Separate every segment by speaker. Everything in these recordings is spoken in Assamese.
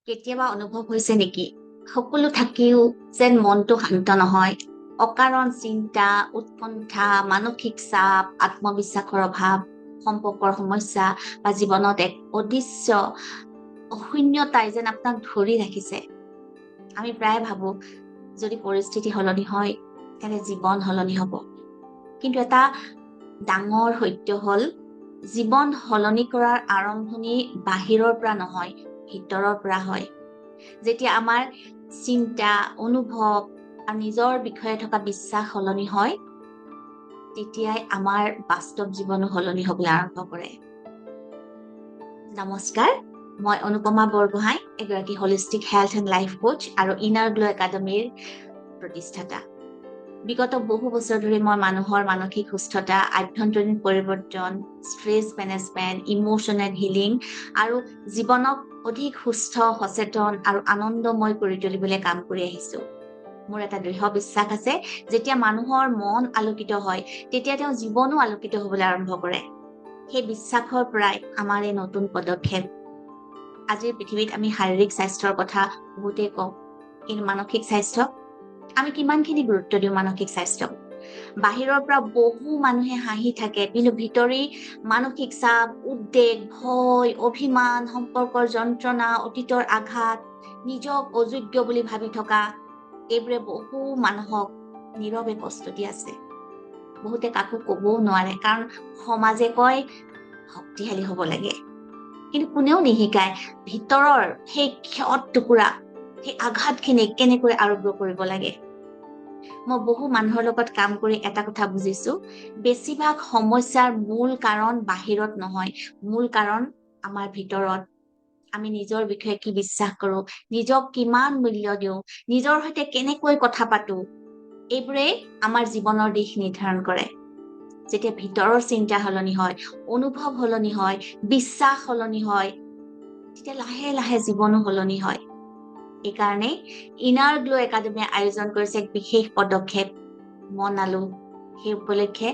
Speaker 1: কেতিয়াবা অনুভৱ হৈছে নেকি সকলো থাকিও যেন মনটো শান্ত নহয়? অকাৰণ চিন্তা, উৎকণ্ঠা, মানসিক চাপ, আত্মবিশ্বাসৰ অভাৱ, সম্পৰ্কৰ সমস্যা বা জীৱনত এক অদৃশ্য অশূন্যতাই যেন আপোনাক ধৰি ৰাখিছে। আমি প্ৰায় ভাবো যদি পৰিস্থিতি সলনি হয় তেন্তে জীৱন সলনি হ'ব। কিন্তু এটা ডাঙৰ সত্য হ'ল জীৱন সলনি কৰাৰ আৰম্ভণি বাহিৰৰ পৰা নহয়, ভিতৰৰ পৰা হয়। যেতিয়া আমাৰ চিন্তা, অনুভৱ আৰু নিজৰ বিষয়ে থকা বিশ্বাস সলনি হয়, তেতিয়াই আমাৰ বাস্তৱ জীৱনো সলনি হ'বলৈ আৰম্ভ কৰে। নমস্কাৰ, মই অনুপমা বৰগোহাঁই, এগৰাকী holistic health and life Koch আৰু ইনাৰ গ্লো একাডেমীৰ প্ৰতিষ্ঠাতা। বিগত বহু বছৰ ধৰি মই মানুহৰ মানসিক সুস্থতা, আভ্যন্তৰীণ পৰিৱৰ্তন, ষ্ট্ৰেছ মেনেজমেণ্ট, ইমোশ্যনেল হিলিং আৰু জীৱনক অধিক সুস্থ, সচেতন আৰু আনন্দময় কৰি তুলিবলৈ কাম কৰি আহিছো। মোৰ এটা দৃঢ় বিশ্বাস আছে, যেতিয়া মানুহৰ মন আলোকিত হয় তেতিয়া তেওঁ জীৱনো আলোকিত হ'বলৈ আৰম্ভ কৰে। সেই বিশ্বাসৰ পৰাই আমাৰ এই নতুন পদক্ষেপ। আজিৰ পৃথিৱীত আমি শাৰীৰিক স্বাস্থ্যৰ কথা বহুতেই কওঁ, কিন্তু মানসিক স্বাস্থ্য আমি কিমানখিনি গুৰুত্ব দিওঁ? মানসিক স্বাস্থ্য বাহিৰৰ পৰা বহু মানুহে হাঁহি থাকে, কিন্তু ভিতৰি মানসিক চাপ, উদ্বেগ, ভয়, অভিমান, সম্পৰ্কৰ যন্ত্ৰণা, অতীতৰ আঘাত, নিজক অযোগ্য বুলি ভাবি থকা, এইবোৰে বহু মানুহক নীৰৱে কষ্ট দি আছে। বহুতে কাকো ক'বও নোৱাৰে, কাৰণ সমাজে কয় শক্তিশালী হ'ব লাগে, কিন্তু কোনেও নিশিকায় ভিতৰৰ সেই ক্ষত টুকুৰা, সেই আঘাতখিনি কেনেকৈ আৰোগ্য কৰিব লাগে। মই বহু মানুহৰ লগত কাম কৰি এটা কথা বুজিছো, বেছিভাগ সমস্যাৰ মূল কাৰণ বাহিৰত নহয়, মূল কাৰণ আমাৰ ভিতৰত। আমি নিজৰ বিষয়ে কি বিশ্বাস কৰো, নিজক কিমান মূল্য দিওঁ, নিজৰ সৈতে কেনেকৈ কথা পাতো, এইবোৰেই আমাৰ জীৱনৰ দিশ নিৰ্ধাৰণ কৰে। যেতিয়া ভিতৰৰ চিন্তা সলনি হয়, অনুভৱ সলনি হয়, বিশ্বাস সলনি হয়, তেতিয়া লাহে লাহে জীৱনো সলনি হয়। এইকাৰণে ইনাৰ গ্লো একাডেমীয়ে আয়োজন কৰিছে এক বিশেষ পদক্ষেপ, মন আলো। সেই উপলক্ষে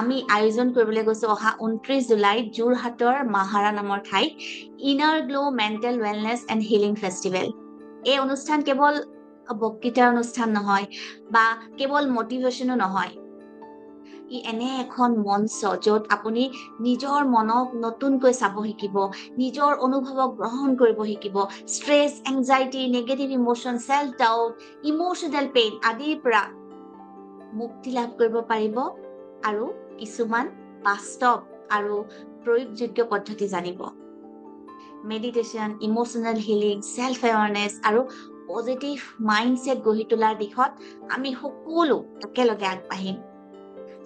Speaker 1: আমি আয়োজন কৰিবলৈ গৈছো অহা 29 জুলাইত যোৰহাটৰ মাহাৰা নামৰ ঠাইত inner glow mental wellness and healing festival. এই অনুষ্ঠান কেৱল বক্তৃতাৰ অনুষ্ঠান নহয় বা কেৱল মটিভেশ্যনো নহয়, ই এনে এখন মঞ্চ য'ত আপুনি নিজৰ মনক নতুনকৈ চাব শিকিব, নিজৰ অনুভৱক গ্ৰহণ কৰিব শিকিব, stress, anxiety, negative emotion, self doubt, emotional pain আদিৰ পৰা মুক্তি লাভ কৰিব পাৰিব আৰু কিছুমান বাস্তৱ আৰু প্ৰয়োগযোগ্য পদ্ধতি জানিব। Meditation, emotional healing, self awareness আৰু পজিটিভ মাইণ্ডছেট গঢ়ি তোলাৰ দিশত আমি সকলো একেলগে আগবাঢ়িম।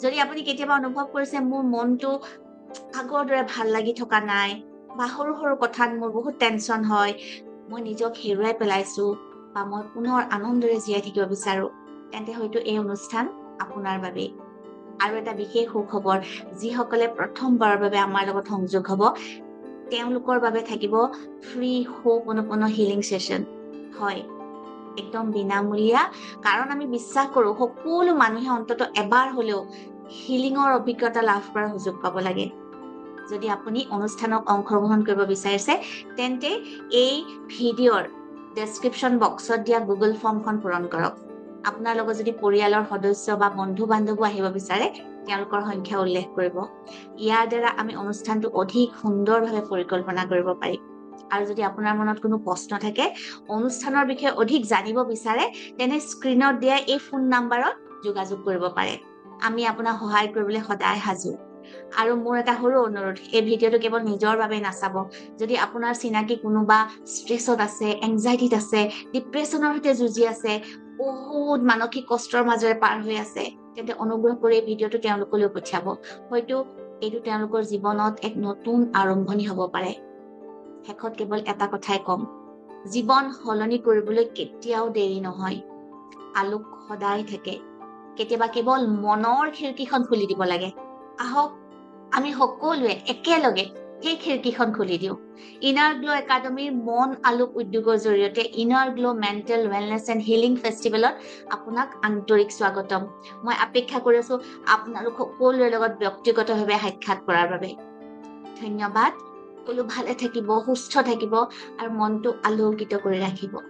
Speaker 1: যদি আপুনি কেতিয়াবা অনুভৱ কৰিছে মোৰ মনটো আগৰ দৰে ভাল লাগি থকা নাই, বা সৰু সৰু কথাত মোৰ বহুত টেনচন হয়, মই নিজক হেৰুৱাই পেলাইছো, বা মই পুনৰ আনন্দৰে জীয়াই থাকিব বিচাৰো, তেন্তে হয়তো এই অনুষ্ঠান আপোনাৰ বাবেই। আৰু এটা বিশেষ সুখবৰ, যিসকলে প্ৰথমবাৰৰ বাবে আমাৰ লগত সংযোগ হ'ব তেওঁলোকৰ বাবে থাকিব ফ্ৰী হোপ'ন'প'ন' হিলিং ছেশ্যন। হয়, একদম বিনামূলীয়া, কাৰণ আমি বিশ্বাস কৰো সকলো মানুহে অন্তত এবাৰ হলেও হিলিঙৰ অভিজ্ঞতা লাভ কৰাৰ সুযোগ পাব লাগে। যদি আপুনি অনুষ্ঠানত অংশগ্ৰহণ কৰিব বিচাৰিছে তেন্তে এই ভিডিঅ'ৰ ডেছক্ৰিপশ্যন বক্সত দিয়া গুগল ফৰ্মখন পূৰণ কৰক। আপোনাৰ লগত যদি পৰিয়ালৰ সদস্য বা বন্ধু বান্ধৱো আহিব বিচাৰে তেওঁলোকৰ সংখ্যা উল্লেখ কৰিব। ইয়াৰ দ্বাৰা আমি অনুষ্ঠানটো অধিক সুন্দৰভাৱে পৰিকল্পনা কৰিব পাৰিম। আৰু যদি আপোনাৰ মনত কোনো প্ৰশ্ন থাকে, অনুষ্ঠানৰ বিষয়ে অধিক জানিব বিচাৰে, তেনে স্ক্ৰীনত দিয়া এই ফোন নাম্বাৰত যোগাযোগ কৰিব পাৰে। আমি আপোনাক সহায় কৰিবলৈ সদায় সাজু। আৰু মোৰ এটা সৰু অনুৰোধ, এই ভিডিঅ'টো কেৱল নিজৰ বাবে নাচাব। যদি আপোনাৰ চিনাকি কোনোবা ষ্ট্ৰেছত আছে, এংজাইটিত আছে, ডিপ্ৰেশ্যনৰ সৈতে যুঁজি আছে, বহুত মানসিক কষ্টৰ মাজেৰে পাৰ হৈ আছে, তেন্তে অনুগ্ৰহ কৰি এই ভিডিঅ'টো তেওঁলোকলৈ পঠিয়াব। হয়তো এইটো তেওঁলোকৰ জীৱনত এক নতুন আৰম্ভণি হ'ব পাৰে। শেষত কেৱল এটা কথাই কম, জীৱন সলনি কৰিবলৈ কেতিয়াও দেৰি নহয়। আলোক সদায় থাকে, কেতিয়াবা কেৱল মনৰ খিৰিকীখন খুলি দিব লাগে। আহক আমি সকলোৱে একেলগে সেই খিৰিকীখন খুলি দিওঁ। ইনাৰ গ্লো একাডেমীৰ মন আলোক উদ্যোগৰ জৰিয়তে inner glow mental wellness and healing ফেষ্টিভেলত আপোনাক আন্তৰিক স্বাগতম। মই অপেক্ষা কৰিছো আপোনালোক সকলোৰে লগত ব্যক্তিগতভাৱে সাক্ষাৎ কৰাৰ বাবে। ধন্যবাদ। সকলো ভালে থাকিব, সুস্থ থাকিব আৰু মনটো আলোকিত কৰি ৰাখিব।